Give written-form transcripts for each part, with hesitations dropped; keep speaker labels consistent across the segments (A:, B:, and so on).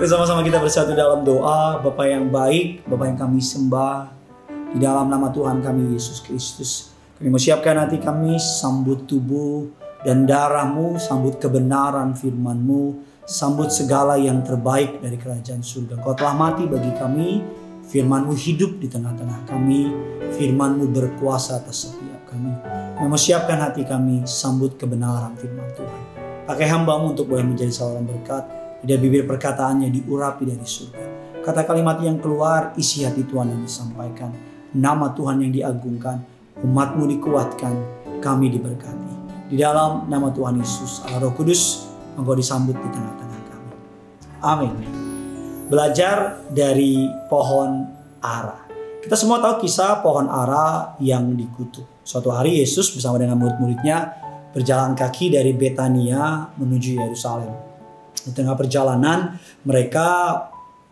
A: Bersama-sama kita bersatu dalam doa. Bapa yang baik, Bapa yang kami sembah, di dalam nama Tuhan kami Yesus Kristus, kami mau siapkan hati kami, sambut tubuh dan darah-Mu, sambut kebenaran firman-Mu, sambut segala yang terbaik dari kerajaan surga. Kau telah mati bagi kami, firman-Mu hidup di tengah-tengah kami, firman-Mu berkuasa atas setiap kami. Kami mau siapkan hati kami, sambut kebenaran firman Tuhan. Pakai hamba-Mu untuk boleh menjadi saluran berkat. Dari bibir perkataannya diurapi dari surga. Kata kalimat yang keluar, isi hati Tuhan yang disampaikan. Nama Tuhan yang diagungkan, umat-Mu dikuatkan, kami diberkati. Di dalam nama Tuhan Yesus, Allah Roh Kudus, Engkau disambut di tengah-tengah kami. Amin. Belajar dari pohon ara. Kita semua tahu kisah pohon ara yang dikutuk. Suatu hari Yesus bersama dengan murid-muridnya berjalan kaki dari Betania menuju Yerusalem. Di tengah perjalanan mereka,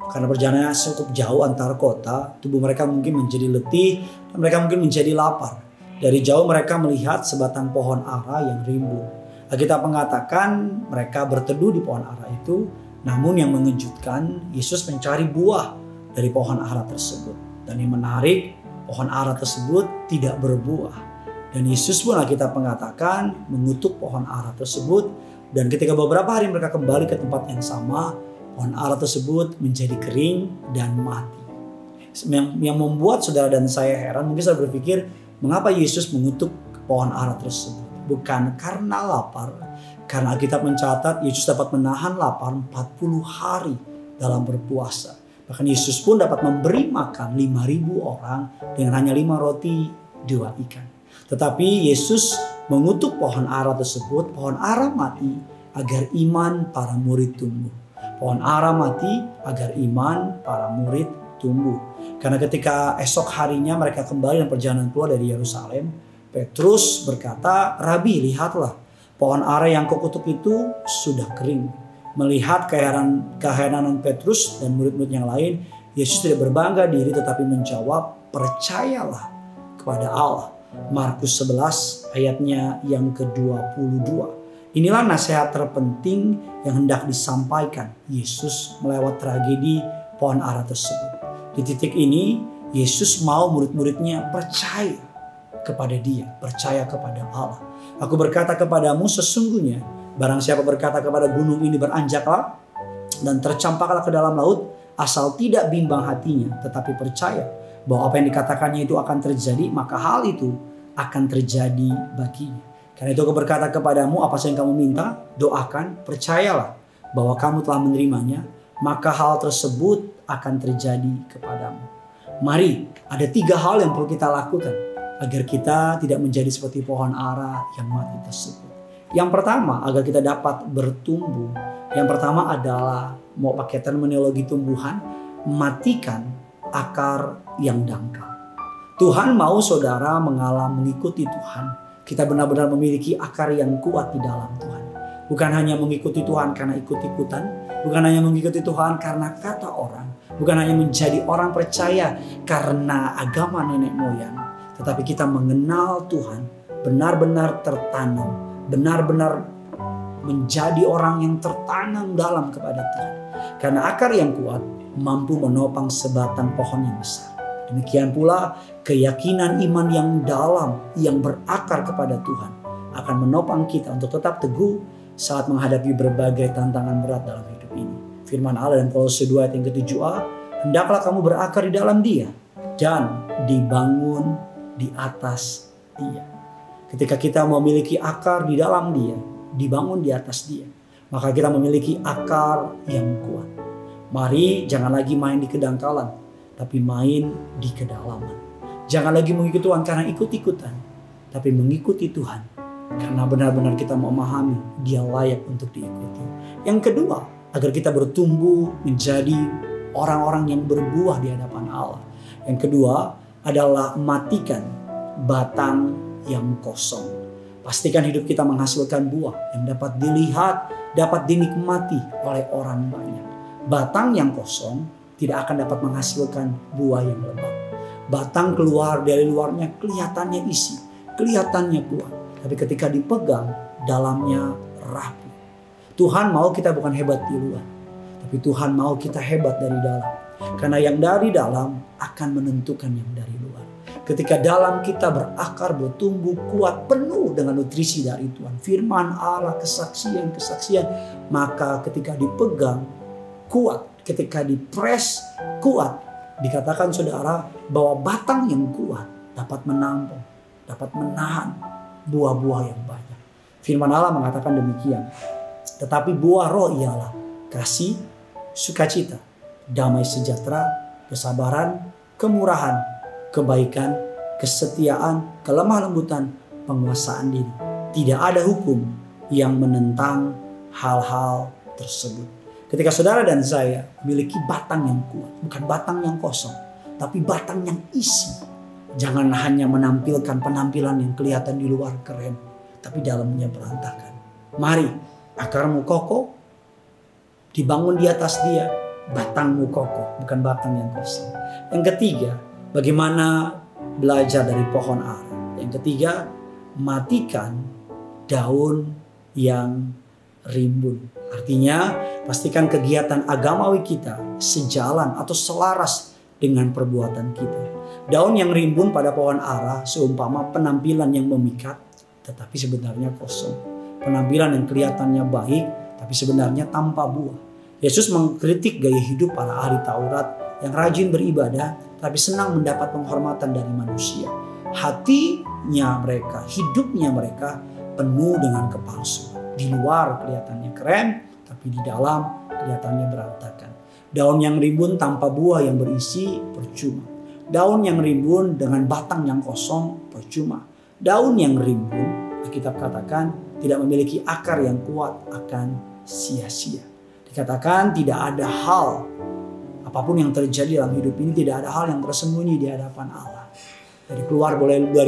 A: karena perjalanannya cukup jauh antar kota, tubuh mereka mungkin menjadi letih dan mereka mungkin menjadi lapar. Dari jauh mereka melihat sebatang pohon ara yang rimbun. Alkitab mengatakan mereka berteduh di pohon ara itu, namun yang mengejutkan, Yesus mencari buah dari pohon ara tersebut. Dan yang menarik, pohon ara tersebut tidak berbuah. Dan Yesus pun Alkitab mengatakan mengutuk pohon ara tersebut. Dan ketika beberapa hari mereka kembali ke tempat yang sama, pohon ara tersebut menjadi kering dan mati. Yang membuat saudara dan saya heran, mungkin saya berpikir, mengapa Yesus mengutuk pohon ara tersebut? Bukan karena lapar, karena Alkitab mencatat Yesus dapat menahan lapar 40 hari dalam berpuasa. Bahkan Yesus pun dapat memberi makan 5.000 orang dengan hanya 5 roti 2 ikan. Tetapi Yesus mengutuk pohon ara tersebut. Pohon ara mati agar iman para murid tumbuh. Pohon ara mati agar iman para murid tumbuh. Karena ketika esok harinya mereka kembali dan perjalanan keluar dari Yerusalem, Petrus berkata, "Rabi, lihatlah, pohon ara yang kau kutuk itu sudah kering." Melihat keheranan Petrus dan murid-murid yang lain, Yesus tidak berbangga diri tetapi menjawab, "Percayalah kepada Allah." Markus 11 ayatnya yang ke-22. Inilah nasihat terpenting yang hendak disampaikan Yesus melewat tragedi pohon ara tersebut. Di titik ini Yesus mau murid-muridnya percaya kepada Dia, percaya kepada Allah. Aku berkata kepadamu, sesungguhnya barang siapa berkata kepada gunung ini beranjaklah dan tercampaklah ke dalam laut, asal tidak bimbang hatinya tetapi percaya bahwa apa yang dikatakannya itu akan terjadi, maka hal itu akan terjadi baginya. Karena itu aku berkata kepadamu, apa saja yang kamu minta, doakan, percayalah bahwa kamu telah menerimanya, maka hal tersebut akan terjadi kepadamu. Mari, ada 3 hal yang perlu kita lakukan agar kita tidak menjadi seperti pohon ara yang mati tersebut. Yang pertama, agar kita dapat bertumbuh, yang pertama adalah, mau pakai terminologi tumbuhan, matikan akar yang dangkal. Tuhan mau saudara mengikuti Tuhan. Kita benar-benar memiliki akar yang kuat di dalam Tuhan. Bukan hanya mengikuti Tuhan karena ikut-ikutan. Bukan hanya mengikuti Tuhan karena kata orang. Bukan hanya menjadi orang percaya karena agama nenek moyang. Tetapi kita mengenal Tuhan, benar-benar tertanam. Benar-benar menjadi orang yang tertanam dalam kepada Tuhan. Karena akar yang kuat mampu menopang sebatang pohon yang besar. Demikian pula keyakinan iman yang dalam yang berakar kepada Tuhan akan menopang kita untuk tetap teguh saat menghadapi berbagai tantangan berat dalam hidup ini. Firman Allah dalam Kolose 2 ayat yang ke-7a, hendaklah kamu berakar di dalam Dia dan dibangun di atas Dia. Ketika kita memiliki akar di dalam Dia, dibangun di atas Dia, maka kita memiliki akar yang kuat. Mari jangan lagi main di kedangkalan, tapi main di kedalaman. Jangan lagi mengikuti Tuhan karena ikut-ikutan, tapi mengikuti Tuhan karena benar-benar kita memahami Dia layak untuk diikuti. Yang kedua, agar kita bertumbuh menjadi orang-orang yang berbuah di hadapan Allah. Yang kedua adalah matikan batang yang kosong. Pastikan hidup kita menghasilkan buah yang dapat dilihat, dapat dinikmati oleh orang banyak. Batang yang kosong tidak akan dapat menghasilkan buah yang lebat. Batang keluar dari luarnya kelihatannya isi, kelihatannya kuat. Tapi ketika dipegang, dalamnya rapuh. Tuhan mau kita bukan hebat di luar, Tapi Tuhan mau kita hebat dari dalam. Karena yang dari dalam akan menentukan yang dari luar. Ketika dalam kita berakar, bertumbuh kuat, penuh dengan nutrisi dari Tuhan, firman Allah, kesaksian, maka ketika dipegang kuat, ketika dipres kuat, dikatakan saudara bahwa batang yang kuat dapat menampung, dapat menahan buah-buah yang banyak. Firman Allah mengatakan demikian. Tetapi buah roh ialah kasih, sukacita, damai sejahtera, kesabaran, kemurahan, kebaikan, kesetiaan, kelemah lembutan, penguasaan diri. Tidak ada hukum yang menentang hal-hal tersebut. Ketika saudara dan saya memiliki batang yang kuat, bukan batang yang kosong, tapi batang yang isi. Jangan hanya menampilkan penampilan yang kelihatan di luar keren, tapi dalamnya berantakan. Mari, akarmu kokoh, dibangun di atas dia, batangmu kokoh, bukan batang yang kosong. Yang ketiga, bagaimana belajar dari pohon ara. Yang ketiga, matikan daun yang rimbun. Artinya, pastikan kegiatan agamawi kita sejalan atau selaras dengan perbuatan kita. Daun yang rimbun pada pohon ara seumpama penampilan yang memikat, tetapi sebenarnya kosong. Penampilan yang kelihatannya baik, tapi sebenarnya tanpa buah. Yesus mengkritik gaya hidup para ahli Taurat yang rajin beribadah, tapi senang mendapat penghormatan dari manusia. Hatinya mereka, hidupnya mereka penuh dengan kepalsuan. Di luar kelihatannya keren, tapi di dalam kelihatannya berantakan. Daun yang rimbun tanpa buah yang berisi percuma. Daun yang rimbun dengan batang yang kosong percuma. Daun yang rimbun, Alkitab katakan, tidak memiliki akar yang kuat akan sia-sia. Dikatakan tidak ada hal, apapun yang terjadi dalam hidup ini, tidak ada hal yang tersembunyi di hadapan Allah. Dari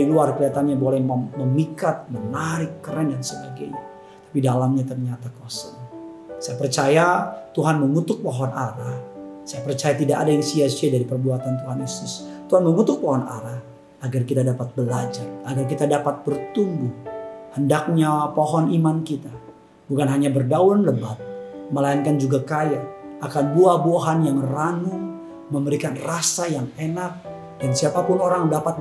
A: luar kelihatannya boleh memikat, menarik, keren dan sebagainya. Tapi dalamnya ternyata kosong. Saya percaya Tuhan mengutuk pohon ara. Saya percaya tidak ada yang sia-sia dari perbuatan Tuhan Yesus. Tuhan mengutuk pohon ara agar kita dapat belajar, agar kita dapat bertumbuh. Hendaknya pohon iman kita bukan hanya berdaun lebat, melainkan juga kaya akan buah-buahan yang ranum, memberikan rasa yang enak. Dan siapapun orang dapat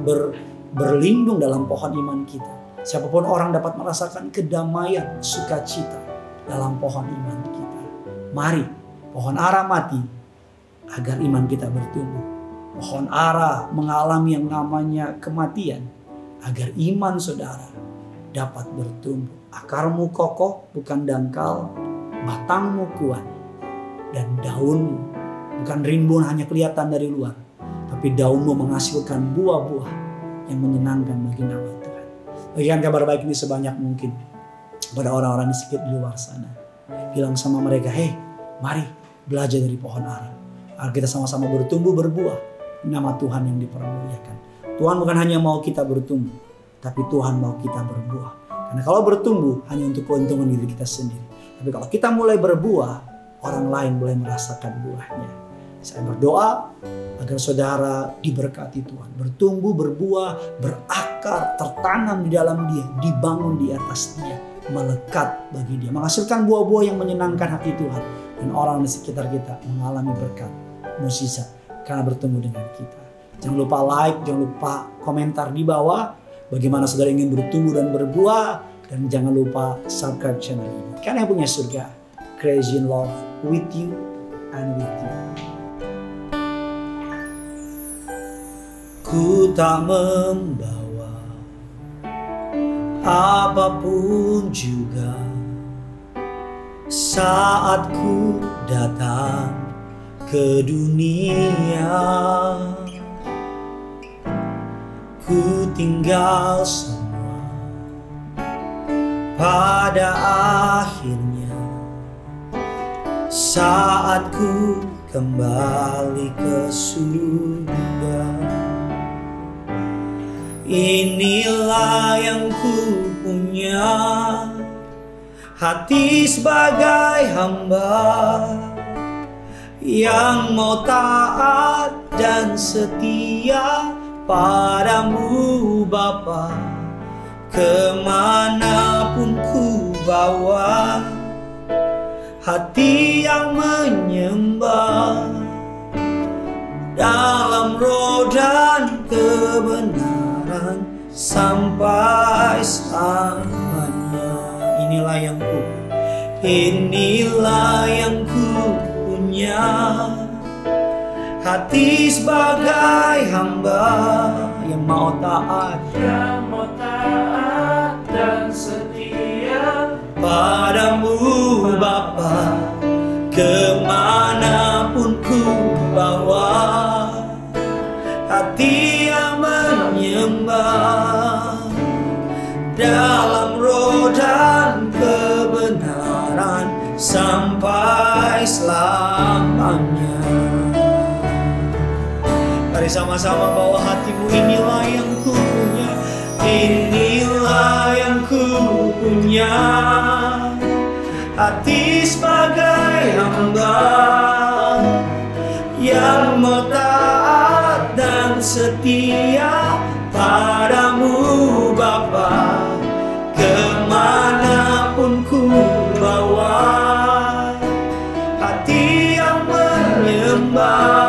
A: berlindung dalam pohon iman kita. Siapapun orang dapat merasakan kedamaian, sukacita dalam pohon iman kita. Mari pohon ara mati agar iman kita bertumbuh. Pohon ara mengalami yang namanya kematian agar iman saudara dapat bertumbuh. Akarmu kokoh bukan dangkal, batangmu kuat, dan daunmu bukan rimbun hanya kelihatan dari luar, tapi daunmu menghasilkan buah-buah yang menyenangkan bagi nama Tuhan. Bagikan kabar baik ini sebanyak mungkin pada orang-orang di sekitar di luar sana. Bilang sama mereka, hei, mari belajar dari pohon ara, agar kita sama-sama bertumbuh berbuah. Nama Tuhan yang dipermuliakan. Tuhan bukan hanya mau kita bertumbuh, tapi Tuhan mau kita berbuah. Karena kalau bertumbuh hanya untuk keuntungan diri kita sendiri. Tapi kalau kita mulai berbuah, orang lain boleh merasakan buahnya. Saya berdoa agar saudara diberkati Tuhan. Bertumbuh, berbuah, berakar, tertanam di dalam dia, dibangun di atas dia, melekat bagi dia. Menghasilkan buah-buah yang menyenangkan hati Tuhan. Dan orang di sekitar kita mengalami berkat, mukjizat karena bertemu dengan kita. Jangan lupa like, jangan lupa komentar di bawah bagaimana saudara ingin bertumbuh dan berbuah, dan jangan lupa subscribe channel ini. Karena yang punya surga, crazy in love with you and with you. Ku tak membawa apapun juga saat ku datang ke dunia. Ku tinggal semua pada akhirnya saat ku kembali ke surga. Inilah yang ku punya, hati sebagai hamba yang mau taat dan setia padamu Bapa. Kemanapun ku bawa, hati yang menyembah dalam roh dan kebenaran sampai selamanya. Inilah yang ku punya, hati sebagai hamba yang mau taat
B: dan setia
A: padamu Bapa, kemanapun ku bawa, hati yang menyembah dalam roh dan kebenaran sampai selamanya. Mari sama-sama bawa hatimu. Inilah yang ku punya, inilah yang ku punya, hati sebagai hamba yang mau taat dan setia padamu Bapa, kemanapun ku bawa, hati yang menyembah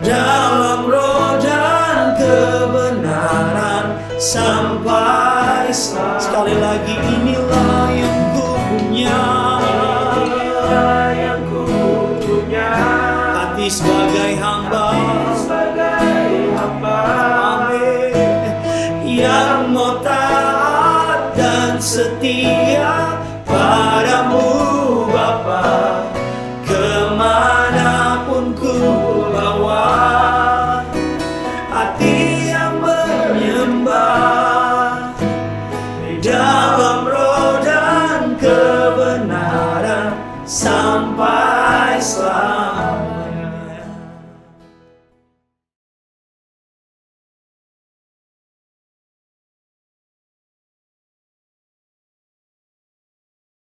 A: dalam roh dan kebenaran sampai sekali lagi. Inilah yang ku punya, hati sebagai hamba, amin, yang mau taat dan setia padamu Bapa, kemanapun ku bawa, hati yang menyembah dalam roh dan kebenaran sampai selamanya.